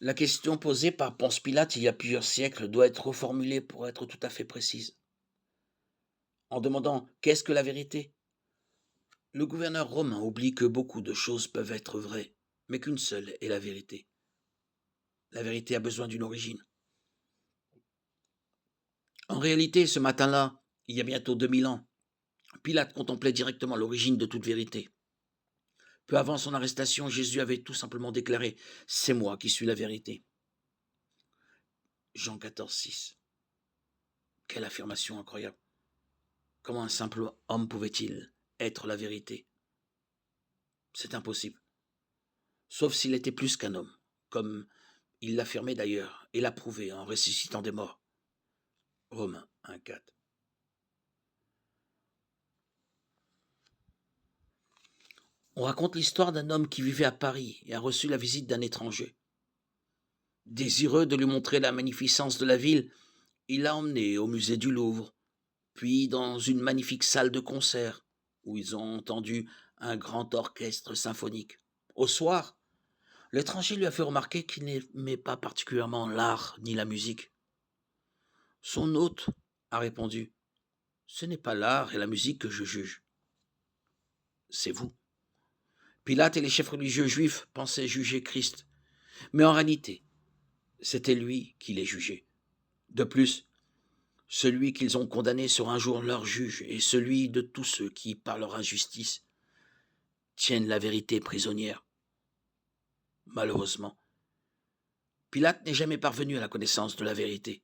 La question posée par Ponce Pilate il y a plusieurs siècles doit être reformulée pour être tout à fait précise. En demandant qu'est-ce que la vérité? Le gouverneur romain oublie que beaucoup de choses peuvent être vraies, mais qu'une seule est la vérité. La vérité a besoin d'une origine. En réalité, ce matin-là, il y a bientôt 2000 ans, Pilate contemplait directement l'origine de toute vérité. Peu avant son arrestation, Jésus avait tout simplement déclaré: C'est moi qui suis la vérité. Jean 14, 6. Quelle affirmation incroyable. Comment un simple homme pouvait-il être la vérité? C'est impossible. Sauf s'il était plus qu'un homme, comme il l'affirmait d'ailleurs et l'a prouvé en ressuscitant des morts. Romains 1,4. On raconte l'histoire d'un homme qui vivait à Paris et a reçu la visite d'un étranger. Désireux de lui montrer la magnificence de la ville, il l'a emmené au musée du Louvre, puis dans une magnifique salle de concert, où ils ont entendu un grand orchestre symphonique. Au soir, l'étranger lui a fait remarquer qu'il n'aimait pas particulièrement l'art ni la musique. Son hôte a répondu: Ce n'est pas l'art et la musique que je juge, c'est vous. Pilate et les chefs religieux juifs pensaient juger Christ, mais en réalité, c'était lui qui les jugeait. De plus, celui qu'ils ont condamné sera un jour leur juge et celui de tous ceux qui, par leur injustice, tiennent la vérité prisonnière. Malheureusement, Pilate n'est jamais parvenu à la connaissance de la vérité.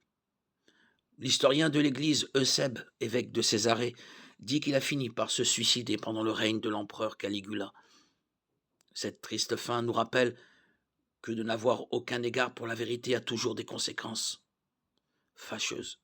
L'historien de l'Église Eusèbe, évêque de Césarée, dit qu'il a fini par se suicider pendant le règne de l'empereur Caligula. Cette triste fin nous rappelle que de n'avoir aucun égard pour la vérité a toujours des conséquences fâcheuses.